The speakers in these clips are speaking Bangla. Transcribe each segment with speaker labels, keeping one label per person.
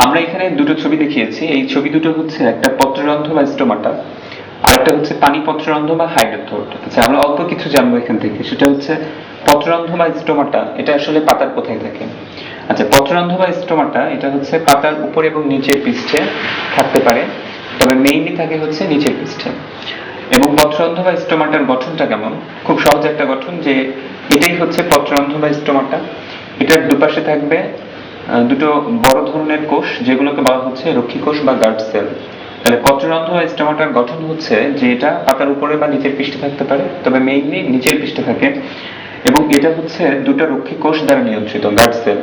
Speaker 1: আমরা এখানে দুটো ছবি দেখিয়েছি। এই ছবি দুটো হচ্ছে একটা পত্ররন্ধ্র বা স্টোমাটা, আর একটা হচ্ছে পানি পত্ররন্ধ্র বা হাইড্রোথোড। আচ্ছা, আমরা অল্প কিছু জানবো এখান থেকে। সেটা হচ্ছে পত্ররন্ধ্র বা স্টোমাটা এটা আসলে পাতার কোথায় থাকে। আচ্ছা, পত্ররন্ধ্র বা স্টোমাটা এটা হচ্ছে পাতার উপরে এবং নিচের পৃষ্ঠে থাকতে পারে, তবে মেইনলি থাকে হচ্ছে নিচের পৃষ্ঠে। এবং পত্ররন্ধ্র বা স্টোমাটার গঠনটা কেমন? খুব সহজ একটা গঠন, যে এটাই হচ্ছে পত্ররন্ধ্র বা স্টোমাটা। এটার দুপাশে থাকবে দুটো বড় ধরনের কোষ, যেগুলোকে বলা হচ্ছে রক্ষী কোষ বা গার্ড সেল। তাহলে পত্ররন্ধ্র বা স্টোমাটার গঠন হচ্ছে যে এটা পাতার উপরে বা নিচের পৃষ্ঠে থাকতে পারে, তবে মেইনলি নিচের পৃষ্ঠে থাকে। এবং এটা হচ্ছে দুটো রক্ষী কোষ দ্বারা নিয়ন্ত্রিত, গার্ড সেল।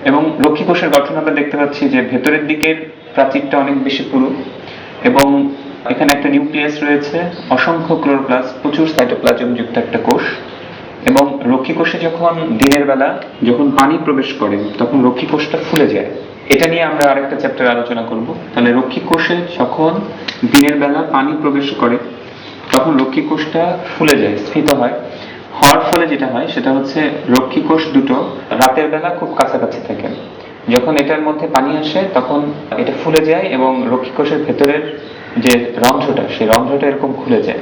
Speaker 1: এবং রক্ষী কোষের গঠন আমরা দেখতে পাচ্ছি যে ভেতরের দিকের প্রাচীরটা অনেক বেশি পুরু, এবং এখানে একটা নিউক্লিয়াস রয়েছে, অসংখ্য ক্লোরোপ্লাস্ট, প্রচুর সাইটোপ্লাজম যুক্ত একটা কোষ। এবং রক্ষী কোষে যখন দিনের বেলা যখন পানি প্রবেশ করে তখন রক্ষী কোষটা ফুলে যায়। এটা নিয়ে আমরা আরেকটা চ্যাপ্টার আলোচনা করব। তাহলে রক্ষী কোষে যখন দিনের বেলা পানি প্রবেশ করে তখন রক্ষী কোষটা ফুলে যায়, স্ফীত হয়। হওয়ার ফলে যেটা হয় সেটা হচ্ছে রক্ষী কোষ দুটো রাতের বেলা খুব কাছাকাছি থাকে। যখন এটার মধ্যে পানি আসে তখন এটা ফুলে যায় এবং রক্ষী কোষের ভেতরের যে রন্ধ্রটা, সেই রন্ধ্রটা এরকম খুলে যায়।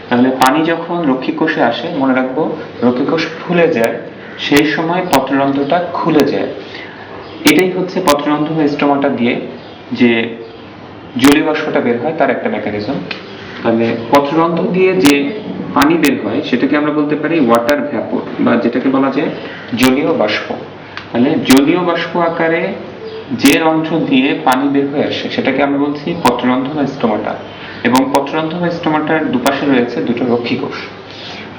Speaker 1: তাহলে পানি যখন রক্ষী কোষে আসে, মনে রাখবো রক্ষী কোষ ফুলে যায়, সেই সময় পত্ররন্ধ্রটা খুলে যায়। এটাই হচ্ছে পত্ররন্ধ্র বা স্টোমাটা দিয়ে যে জলীয় বাষ্পটা বের হয় তার একটা মেকানিজম। তাহলে পত্ররন্ধ্র দিয়ে যে পানি বের হয় সেটাকে আমরা বলতে পারি ওয়াটার ভ্যাপর, বা যেটাকে বলা যায় জলীয় বাষ্প। তাহলে জলীয় বাষ্প আকারে যে রন্ধ্র দিয়ে পানি বের হয়ে আসে সেটাকে আমরা বলছি পত্ররন্ধ্র বা স্টোমাটা। এবং পত্ররন্ধ্র বা স্টোমাটার দুপাশে রয়েছে দুটো রক্ষী কোষ।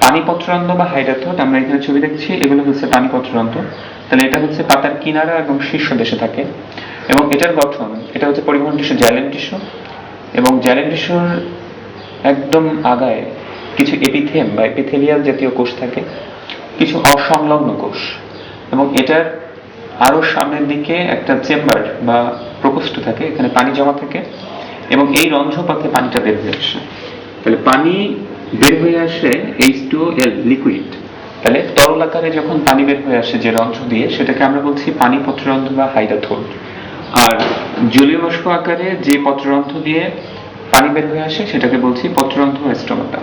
Speaker 1: পানি পত্ররন্ধ্র বা হাইড্রোথোড, আমরা এখানে ছবি দেখছি, এগুলো হচ্ছে পানি পত্ররন্ধ্র। তাহলে এটা হচ্ছে পাতার কিনারা এবং শীর্ষ দেশে থাকে। এবং এটার গঠন, এটা হচ্ছে পরিবহন টিস্যু, জাইলেম টিস্যু। এবং জাইলেম টিস্যুর একদম আগায় কিছু এপিথেম বা এপিথেলিয়াল জাতীয় কোষ থাকে, কিছু অসংলগ্ন কোষ। এবং এটার আরো সামনের দিকে একটা চেম্বার বা প্রকোষ্ঠ থাকে, এখানে পানি জমা থাকে এবং এই রন্ধ্রপথে পানিটা বের হয়ে আসে। তাহলে পানি বের হয়ে আসে H2O লিকুইড। তাহলে তরল আকারে যখন পানি বের হয়ে আসে যে রন্ধ্র দিয়ে, সেটাকে আমরা বলছি পানি পত্ররন্ধ্র বা হাইড্রোথোড। আর জলীয় বাষ্প আকারে যে পত্ররন্ধ্র দিয়ে পানি বের হয়ে আসে সেটাকে বলছি পত্ররন্ধ্র বা স্টোমাটা।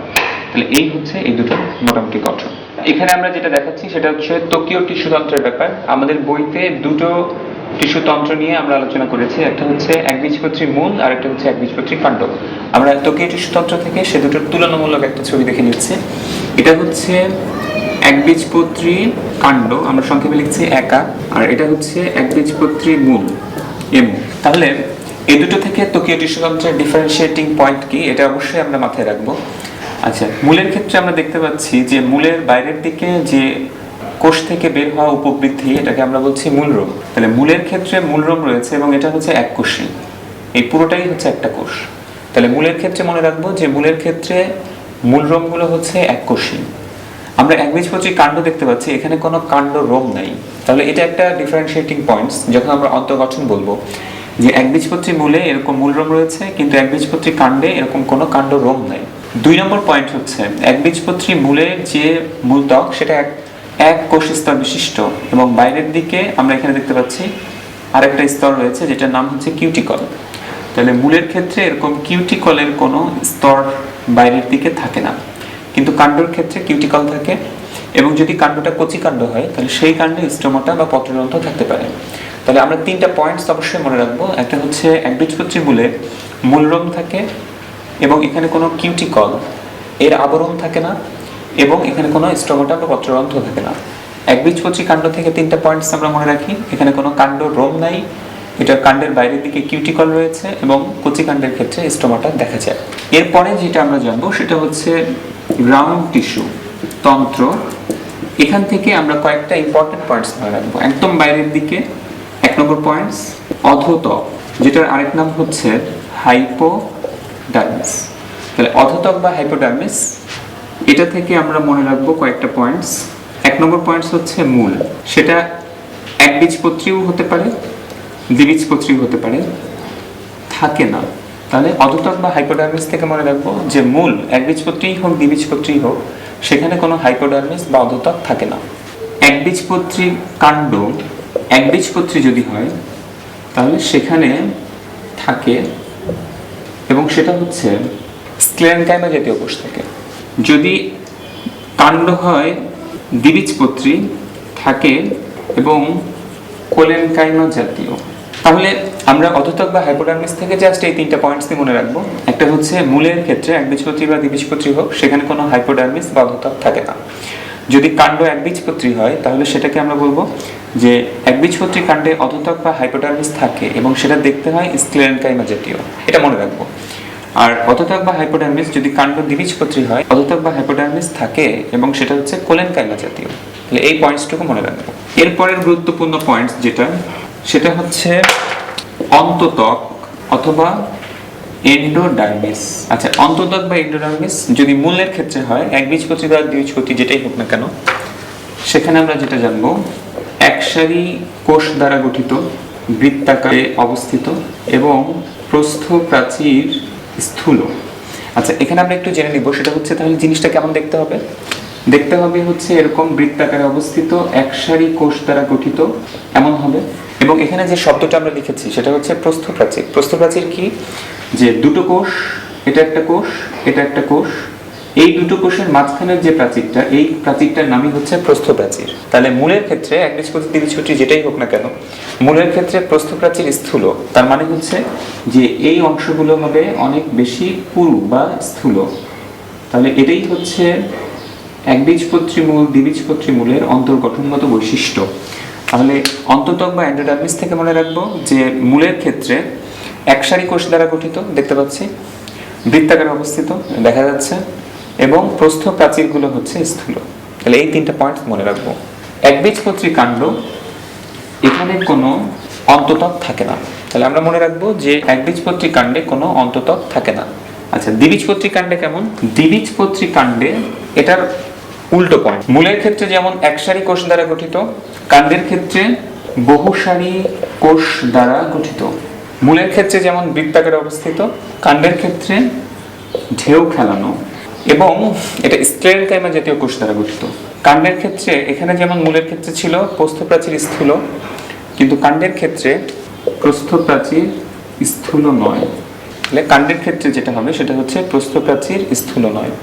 Speaker 1: তাহলে এই হচ্ছে এই দুটো মোটামুটি গঠন। এখানে আমরা যেটা দেখাচ্ছি সেটা হচ্ছে ত্বকীয় টিস্যুতন্ত্রের ব্যাপার। আমাদের বইতে দুটো টিস্যুতন্ত্র নিয়ে আমরা আলোচনা করেছি, একটা হচ্ছে একবীজপত্রী মূল আর একটা হচ্ছে একবীজপত্রী কাণ্ড। আমরা ত্বকীয় টিস্যুতন্ত্র থেকে সে দুটোর তুলনামূলক একটা ছবি দেখে নিচ্ছি। এটা হচ্ছে একবীজপত্রী কাণ্ড, আমরা সংক্ষেপে লিখছি একা, আর এটা হচ্ছে একবীজপত্রী মূল, এমু। তাহলে এই দুটো থেকে ত্বকীয় টিস্যুতন্ত্রের ডিফারেন্সিয়েটিং পয়েন্ট কি, এটা অবশ্যই আমরা মাথায় রাখবো। আচ্ছা, মূলের ক্ষেত্রে আমরা দেখতে পাচ্ছি যে মূলের বাইরের দিকে যে কোষ থেকে বের হওয়া উপবৃদ্ধি, এটাকে আমরা বলছি মূলরোম। তাহলে মূলের ক্ষেত্রে মূলরোম রয়েছে এবং এটা হচ্ছে এক কোষী, এই পুরোটাই হচ্ছে একটা কোষ। তাহলে মূলের ক্ষেত্রে মনে রাখবো যে মূলের ক্ষেত্রে মূলরোম গুলো হচ্ছে এক কোষী। আমরা একবীজপত্রী কাণ্ড দেখতে পাচ্ছি, এখানে কোনো কাণ্ড রোম নাই। তাহলে এটা একটা ডিফারেন্সিয়েটিং পয়েন্টস যখন আমরা অন্তর্গঠন বলবো, যে একবীজপত্রী মূলে এরকম মূলরোম রয়েছে কিন্তু একবীজপত্রী কাণ্ডে এরকম কোনো কাণ্ড রোম নাই। 2 নম্বর পয়েন্ট হচ্ছে একবীজপত্রী মূলের যে মূলত্বক সেটা এক কোষ স্তর বিশিষ্ট, এবং বাইরের দিকে আমরা এখানে দেখতে পাচ্ছি আরেকটা স্তর রয়েছে যেটার নাম হচ্ছে কিউটিকল। তাহলে মূলের ক্ষেত্রে এরকম কিউটিকলের কোনো স্তর বাইরের দিকে থাকে না, কিন্তু কাণ্ডের ক্ষেত্রে কিউটিকল থাকে। এবং যদি কাণ্ডটা কচি কাণ্ড হয় তাহলে সেই কাণ্ডে স্টোমাটা বা পত্ররন্ধ্র থাকতে পারে। তাহলে আমরা 3টা পয়েন্টস অবশ্যই মনে রাখবো। একটা হচ্ছে একবীজপত্রী মূলে মূলরোম থাকে এবং এখানে কোনো কিউটিকল এর আবরণ থাকে না, এবং এখানে কোনো স্টোমাটা বা পত্ররন্ধ্র থাকে না। একবীজপত্রী কাণ্ড থেকে 3টা পয়েন্টস আমরা মনে রাখি। এখানে কোনো কাণ্ড রোম নাই, এটা কাণ্ডের বাইরের দিকে কিউটিকল রয়েছে, এবং কচি কাণ্ডের ক্ষেত্রে স্টোমাটা দেখা যায়। এরপরে যেটা আমরা জানবো সেটা হচ্ছে গ্রাউন্ড টিস্যু তন্ত্র। এখান থেকে আমরা কয়েকটা ইম্পর্টেন্ট পয়েন্টস মনে রাখবো। একদম বাইরের দিকে 1 নম্বর পয়েন্টস অধোত্বক, যেটার আরেক নাম হচ্ছে হাইপোডার্মিস। তাহলে অধোত্বক বা হাইপোডার্মিস, এটা থেকে আমরা মনে রাখবো কয়েকটা পয়েন্টস। 1 নম্বর পয়েন্টস হচ্ছে মূল, সেটা একবীজপত্রীও হতে পারে দ্বিবীজপত্রীও হতে পারে, থাকে না। তাহলে অধোত্বক বা হাইপোডার্মিস থেকে মনে রাখবো যে মূল একবীজপত্রী হোক দ্বিবীজপত্রী হোক সেখানে কোনো হাইপোডার্মিস বা অধোত্বক থাকে না। একবীজপত্রী কাণ্ড একবীজপত্রী যদি হয় তাহলে সেখানে থাকে এবং সেটা হচ্ছে স্ক্লেরেনকাইমা জাতীয় কোষ থাকে। যদি কাণ্ড হয় দ্বিবীজপত্রী থাকে এবং কোলেনকাইমা জাতীয়, তাহলে আমরা অধোতক বা হাইপোডার্মিস থেকে জাস্ট এই তিনটা পয়েন্টস মনে রাখবো। একটা হচ্ছে মূলের ক্ষেত্রে একবীজপত্রী বা দ্বিবীজপত্রী হোক, সেখানে কোনো হাইপোডার্মিস বা অধোতক থাকে না। যদি কাণ্ড একবীজপত্রী হয় তাহলে সেটাকে আমরা বলবো যে একবীজপত্রী কাণ্ডে অধোতক বা হাইপোডার্মিস থাকে এবং সেটা দেখতে হয় স্ক্লেরেনকাইমা জাতীয়, এটা মনে রাখবো। আর অধোতক বা হাইপোডার্মিস যদি কাণ্ড দ্বিবীজপত্রী হয়, অধোতক বা হাইপোডার্মিস থাকে এবং সেটা হচ্ছে কোলেনকাইমা জাতীয়। তাহলে এই পয়েন্টসটুকু মনে রাখবো। এরপরের গুরুত্বপূর্ণ পয়েন্টস যেটা, সেটা হচ্ছে অন্ততক অথবা এন্ডোডার্মিস। আচ্ছা, অন্ততক বা এন্ডোডার্মিস যদি মূলের ক্ষেত্রে হয়, একবীজপত্রী বা দ্বিবীজপত্রী যেটাই হোক না কেন, সেখানে আমরা যেটা জানবো একসারি কোষ দ্বারা গঠিত, বৃত্তাকারে অবস্থিত এবং প্রস্থ প্রাচীর স্থূল। আচ্ছা, এখানে আমরা একটু জেনে নিব সেটা হচ্ছে তাহলে জিনিসটা কেমন দেখতে হবে। দেখতে হবে হচ্ছে এরকম বৃত্তাকারে অবস্থিত, একসারি কোষ দ্বারা গঠিত এমন হবে। এবং এখানে যে শব্দটা আমরা লিখেছি সেটা হচ্ছে প্রস্থ প্রাচীর। প্রস্থ প্রাচীর কি? যে দুটো কোষ, এটা একটা কোষ, এটা একটা কোষ, এই দুটো কোষের মাঝখানের যে প্রাচীরটা, এই প্রাচীরটার নামই হচ্ছে প্রস্থ প্রাচীর। তাহলে মূলের ক্ষেত্রে একবীজপত্রী দ্বিবীজপত্রী যেটাই হোক না কেন, মূলের ক্ষেত্রে প্রস্থ প্রাচীর স্থূল, তার মানে হচ্ছে যে এই অংশগুলো হবে অনেক বেশি পুরু বা স্থূল। তাহলে এটাই হচ্ছে একবীজপত্রী মূল দ্বিবীজপত্রী মূলের অন্তর্গঠনগত বৈশিষ্ট্য। তাহলে অন্ততক বা এন্ডোডার্মিস থেকে মনে রাখবো যে মূলের ক্ষেত্রে একসারি কোষ দ্বারা গঠিত, দেখতে পাচ্ছি, বৃত্তাকারে অবস্থিত দেখা যাচ্ছে, এবং প্রস্থ প্রাচীরগুলো হচ্ছে স্থূল। তাহলে এই তিনটা পয়েন্ট মনে রাখবো। একবীজপত্রী কাণ্ড, এখানে কোনো অন্ততক থাকে না। তাহলে আমরা মনে রাখবো যে একবীজপত্রী কাণ্ডে কোনো অন্ততক থাকে না। আচ্ছা, দ্বিবীজপত্রী কাণ্ডে কেমন? দ্বিবীজপত্রী কাণ্ডে এটার উল্টো পয়েন্ট। মূলের ক্ষেত্রে যেমন একসারি কোষ দ্বারা গঠিত, কাণ্ডের ক্ষেত্রে বহুসারি কোষ দ্বারা গঠিত। মূলের ক্ষেত্রে যেমন বৃত্তাকারে অবস্থিত, কাণ্ডের ক্ষেত্রে ঢেউ খেলানো এবং এটা স্ক্লেরেনকাইমা জাতীয় কোষ দ্বারা গঠিত। কাণ্ডের ক্ষেত্রে এখানে যেমন মূলের ক্ষেত্রে ছিল প্রস্থপ্রাচীর স্থূল, কিন্তু কাণ্ডের ক্ষেত্রে প্রস্থপ্রাচীর স্থূল নয়। তাহলে কাণ্ডের ক্ষেত্রে যেটা হবে সেটা হচ্ছে প্রস্থপ্রাচীর স্থূল নয়।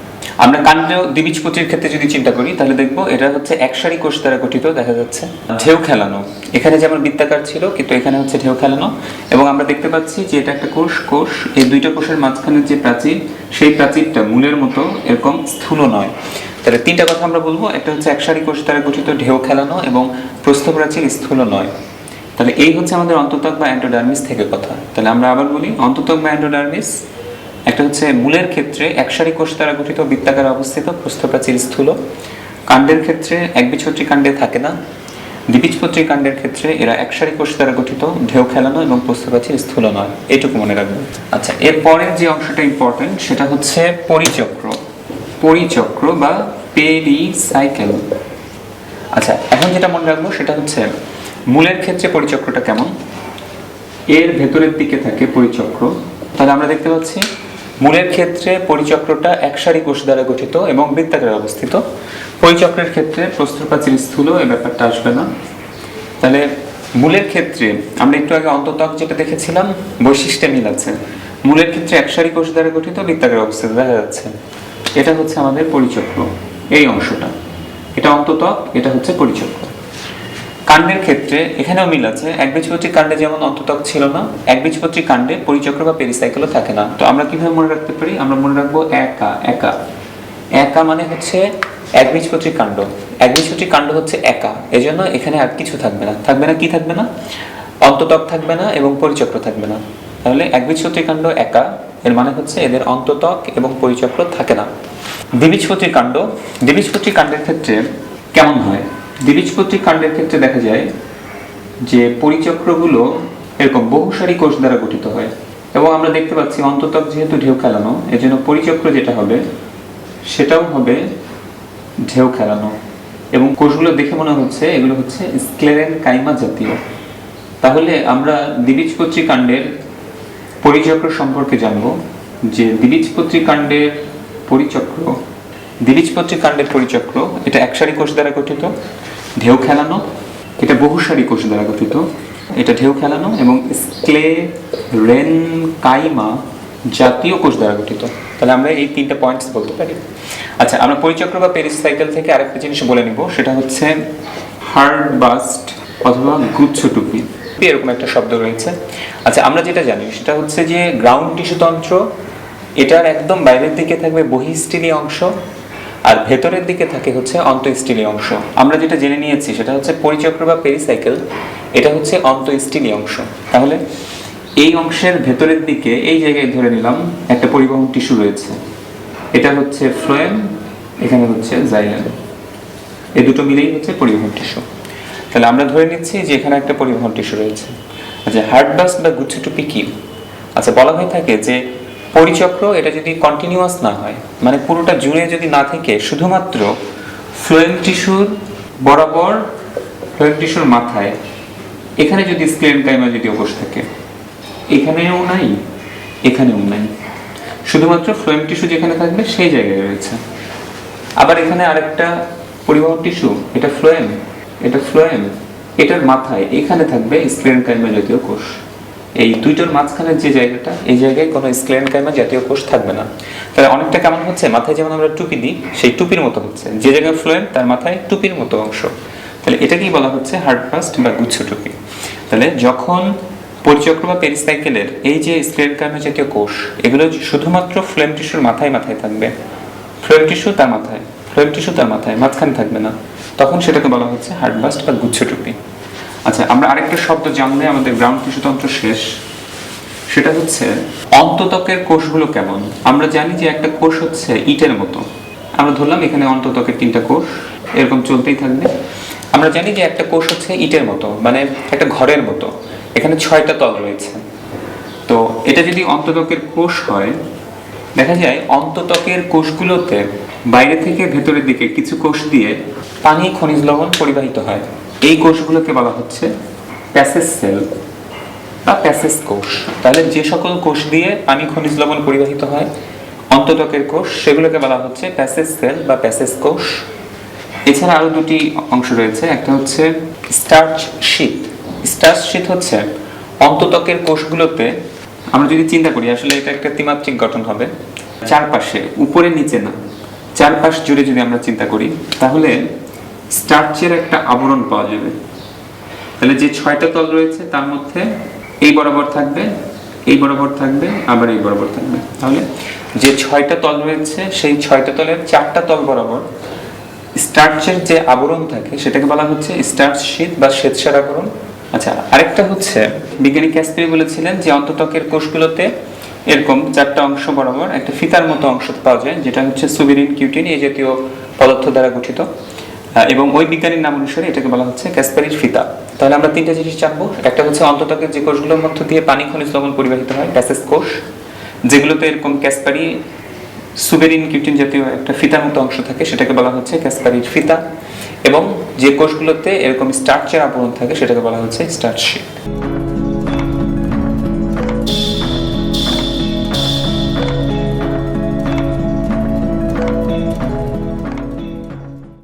Speaker 1: আমরা কাণ্ড দ্বিবীজপত্রীর ক্ষেত্রে যদি চিন্তা করি তাহলে দেখবো এটা হচ্ছে একসারি কোষ দ্বারা গঠিত, দেখা যাচ্ছে। ঢেউ খেলানো, এখানে যেমন বৃত্তাকার ছিল কিন্তু এখানে হচ্ছে ঢেউ খেলানো, এবং আমরা দেখতে পাচ্ছি যে এটা একটা কোষ, এই দুইটা কোষের মাঝখানের যে প্রাচীর, সেই প্রাচীরটা মূলের মতো এরকম স্থূল নয়। তাহলে তিনটা কথা আমরা বলবো, একটা হচ্ছে একসারি কোষ দ্বারা গঠিত, ঢেউ খেলানো এবং প্রস্থপ্রাচীর স্থূল নয়। তাহলে এই হচ্ছে আমাদের অন্ততক বা এন্ডোডার্মিস থেকে কথা। তাহলে আমরা আবার বলি, অন্ততক বা এন্ডোডার্মিস একটা হচ্ছে মূলের ক্ষেত্রে একসারি কোষ দ্বারা গঠিত, বৃত্তাকারে অবস্থিত, প্রস্থপ্রাচীর স্থূল। কাণ্ডের ক্ষেত্রে একবীজপত্রী কাণ্ডে থাকে না, দ্বিবীজপত্রী কাণ্ডের ক্ষেত্রে এরা একসারি কোষ দ্বারা গঠিত, ঢেউ খেলানো এবং প্রস্থপ্রাচীর স্থূল নয়। এইটুকু মনে রাখবেন। আচ্ছা, এর পরের যে অংশটা ইম্পর্টেন্ট সেটা হচ্ছে পরিচক্র। পরিচক্র বা পেরিসাইকেল। আচ্ছা, এখন যেটা মনে রাখবো সেটা হচ্ছে মূলের ক্ষেত্রে পরিচক্রটা কেমন। এর ভেতরের দিকে থাকে পরিচক্র। তাহলে আমরা দেখতে পাচ্ছি মূলের ক্ষেত্রে পরিচক্রটা একসারি কোষ দ্বারা গঠিত এবং বৃত্তাকারে অবস্থিত। পরিচক্রের ক্ষেত্রে প্রস্থপ্রাচীর স্থূল, এই ব্যাপারটা আসবে না। তাহলে মূলের ক্ষেত্রে আমরা একটু আগে অন্ততক যেটা দেখেছিলাম, বৈশিষ্ট্যে মিল আছে। মূলের ক্ষেত্রে একসারি কোষ দ্বারা গঠিত, বৃত্তাকারে অবস্থিত দেখা যাচ্ছে। এটা হচ্ছে আমাদের পরিচক্র, এই অংশটা। এটা অন্ততক, এটা হচ্ছে পরিচক্র। কাণ্ডের ক্ষেত্রে এখানেও মিল আছে। একবীজপত্রী কাণ্ডে যেমন অন্ততক ছিল না, একবীজপত্রী কাণ্ডে পরিচক্র বা পেরিসাইকেলও থাকে না। তো আমরা কিভাবে মনে রাখতে পারি? আমরা মনে রাখবো একা। একা একা মানে হচ্ছে একবীজপত্রী কাণ্ড। একবীজপত্রী কাণ্ড হচ্ছে একা, এজন্য এখানে আর কিছু থাকবে না। থাকবে না, কি থাকবে না? অন্ততক থাকবে না এবং পরিচক্র থাকবে না। তাহলে একবীজপত্রী কাণ্ড একা, এর মানে হচ্ছে এদের অন্ততক এবং পরিচক্র থাকে না। দ্বিবীজপত্রী কাণ্ড, দ্বিবীজপত্রী কাণ্ডের ক্ষেত্রে কেমন হয়? দ্বিবীজপত্রী কাণ্ডের ক্ষেত্রে দেখা যায় যে পরিচক্রগুলো এরকম বহুসারি কোষ দ্বারা গঠিত হয়, এবং আমরা দেখতে পাচ্ছি অন্ততক যেহেতু ঢেউ খেলানো, এজন্য পরিচক্র যেটা হবে সেটাও হবে ঢেউ খেলানো, এবং কোষগুলো দেখে মনে হচ্ছে এগুলো হচ্ছে স্ক্লেরেনকাইমা জাতীয়। তাহলে আমরা দ্বিবীজপত্রী কাণ্ডের পরিচক্র সম্পর্কে জানবো যে দ্বিবীজপত্রী কাণ্ডের পরিচক্র, দ্বিবীজপত্রী কাণ্ডের পরিচক্র এটা একসারি কোষ দ্বারা গঠিত, ঢেউ খেলানো, এটা বহুসারি কোষ দ্বারা গঠিত, এটা ঢেউ খেলানো এবং স্ক্লেরেনকাইমা জাতীয় কোষ দ্বারা গঠিত। তাহলে আমরা এই তিনটা পয়েন্টস বলতে পারি। আচ্ছা, আমরা পরিচক্র বা পেরিসাইকেল থেকে আরেকটা জিনিস বলে নিব, সেটা হচ্ছে হার্ড বাস্ট অথবা গুচ্ছ টুপি, এরকম একটা শব্দ রয়েছে। আচ্ছা, আমরা যেটা জানি সেটা হচ্ছে যে গ্রাউন্ড টিস্যু তন্ত্র, এটার একদম বাইরের দিকে থাকবে বহিঃস্থলী অংশ, আর ভেতরের দিকে থাকে হচ্ছে অন্তঃস্থলী অংশ। আমরা যেটা জেনে নিয়েছি সেটা হচ্ছে পরিচক্র বা পেরিসাইকেল, এটা হচ্ছে অন্তঃস্থলী অংশ। তাহলে এই অংশের ভেতরের দিকে এই জায়গায় ধরে নিলাম একটা পরিবহন টিস্যু রয়েছে, এটা হচ্ছে ফ্লোয়েম, এখানে হচ্ছে জাইলেম, এই দুটো মিলেই হচ্ছে পরিবহন টিস্যু। তাহলে আমরা ধরে নিচ্ছি যে এখানে একটা পরিবহন টিস্যু রয়েছে। আচ্ছা, হার্ড বাস্ট বা গুচ্ছটুপি কি? আচ্ছা, বলা হয়ে থাকে যে পরিচক্র এটা যদি কন্টিনিউয়াস না হয়, মানে পুরোটা জুড়ে যদি না থেকে শুধুমাত্র ফ্লোয়েম টিস্যুর বরাবর, ফ্লোয়েম টিস্যুর মাথায় এখানে যদি স্ক্লেরেনকাইমা যদি কোষ থাকে, এখানেও নাই এখানেও নাই, শুধুমাত্র ফ্লোয়েম টিস্যু যেখানে থাকবে সেই জায়গায় রয়েছে। আবার এখানে আরেকটা পরিবহন টিস্যু, এটা ফ্লোয়েম, এটা ফ্লোয়েম, এটার মাথায় এখানে থাকবে স্ক্লেরেনকাইমা জাতীয় কোষ। এই দুইটার মাঝখানের যে জায়গাটা, এই জায়গায় কোনো স্ক্লেরেনকাইমা জাতীয় কোষ থাকবে না। তাহলে অনেকটা কেমন হচ্ছে, মাথায় যেমন আমরা টুপি দিই সেই টুপির মতো হচ্ছে, যে জায়গায় ফ্লোয়েম তার মাথায় টুপির মতো অংশ। তাহলে এটাকেই বলা হচ্ছে হার্ড বাস্ট বা গুচ্ছ টুপি। তাহলে যখন পরিচক্র বা পেরিসাইকেলের এই যে স্ক্লেরেনকাইমা জাতীয় কোষ, এগুলো শুধুমাত্র ফ্লোয়েম টিস্যুর মাথায় মাথায় থাকবে, ফ্লোয়েম টিস্যু তার মাথায়, ফ্লোয়েম টিস্যু তার মাথায়, মাঝখানে থাকবে না, তখন সেটাকে বলা হচ্ছে হার্ড বাস্ট বা গুচ্ছ টুপি। আচ্ছা, আমরা আরেকটা শব্দ জানলে আমাদের গ্রাউন্ড টিস্যু তন্ত্র শেষ, সেটা হচ্ছে অন্তত্বকের কোষগুলো কেমন। আমরা জানি যে একটা কোষ হচ্ছে ইটের মতো, আমরা ধরলাম এখানে অন্তত্বকের 3টা কোষ, এরকম চলতেই থাকবে। আমরা জানি যে একটা কোষ হচ্ছে ইটের মতো, মানে একটা ঘরের মতো, এখানে 6টা তল রয়েছে। তো এটা যদি অন্তত্বকের কোষ হয়, দেখা যায় অন্তত্বকের কোষগুলোতে বাইরে থেকে ভেতরের দিকে কিছু কোষ দিয়ে পানি, খনিজ লবণ পরিবাহিত হয়। এই কোষগুলোকে বলা হচ্ছে প্যাসেজ সেল বা প্যাসেজ কোষ। তাহলে যে সকল কোষ দিয়ে পানি, খনিজ লবণ পরিবাহিত হয়, অন্তত্বকের কোষ, সেগুলোকে বলা হচ্ছে প্যাসেজ সেল বা প্যাসেজ কোষ। এছাড়া আরো দুটি অংশ রয়েছে, একটা হচ্ছে স্টার্চ শীট। স্টার্চ শীট হচ্ছে অন্তত্বকের কোষগুলোতে, আমরা যদি চিন্তা করি আসলে এটা একটা ত্রিমাত্রিক গঠন হবে, চারপাশে, উপরে নিচে না, চারপাশ জুড়ে যদি আমরা চিন্তা করি, তাহলে স্টার্চের একটা আবরণ পাওয়া যাবে। তাহলে যে 6টা তল রয়েছে তার মধ্যে এই বরাবর থাকবে, এই বরাবর থাকবে, আবার এই বরাবর থাকবে। তাহলে যে 6টা তল রয়েছে সেই 6টা তলের 4টা তল বরাবর স্টার্চের যে আবরণ থাকে সেটাকে বলা হচ্ছে স্টার্চ শীট বা শ্বেতসার আবরণ। আচ্ছা, আরেকটা হচ্ছে বিজ্ঞানী ক্যাসপারি বলেছিলেন যে অন্তত্বকের কোষগুলোতে এরকম 4টা অংশ বরাবর একটা ফিতার মতো অংশ পাওয়া যায়, যেটা হচ্ছে সুবেরিন কিউটিন এই জাতীয় পদার্থ দ্বারা গঠিত, এবং ওই বিজ্ঞানীর নাম অনুসারে এটাকে বলা হচ্ছে ক্যাসপারির ফিতা। তাহলে আমরা 3টা জিনিস জানবো, একটা হচ্ছে অন্তত্বকের যে কোষগুলোর মধ্য দিয়ে পানি, খনিজ লবণ পরিবাহিত হয়, প্যাসেজ কোষ, যেগুলোতে এরকম ক্যাসপারি সুবেরিন কিউটিন জাতীয় একটা ফিতার মতো অংশ থাকে, সেটাকে বলা হচ্ছে ক্যাসপারির ফিতা, এবং যে কোষগুলোতে এরকম স্টার্চের আবরণ থাকে সেটাকে বলা হচ্ছে স্টার্চ শীট।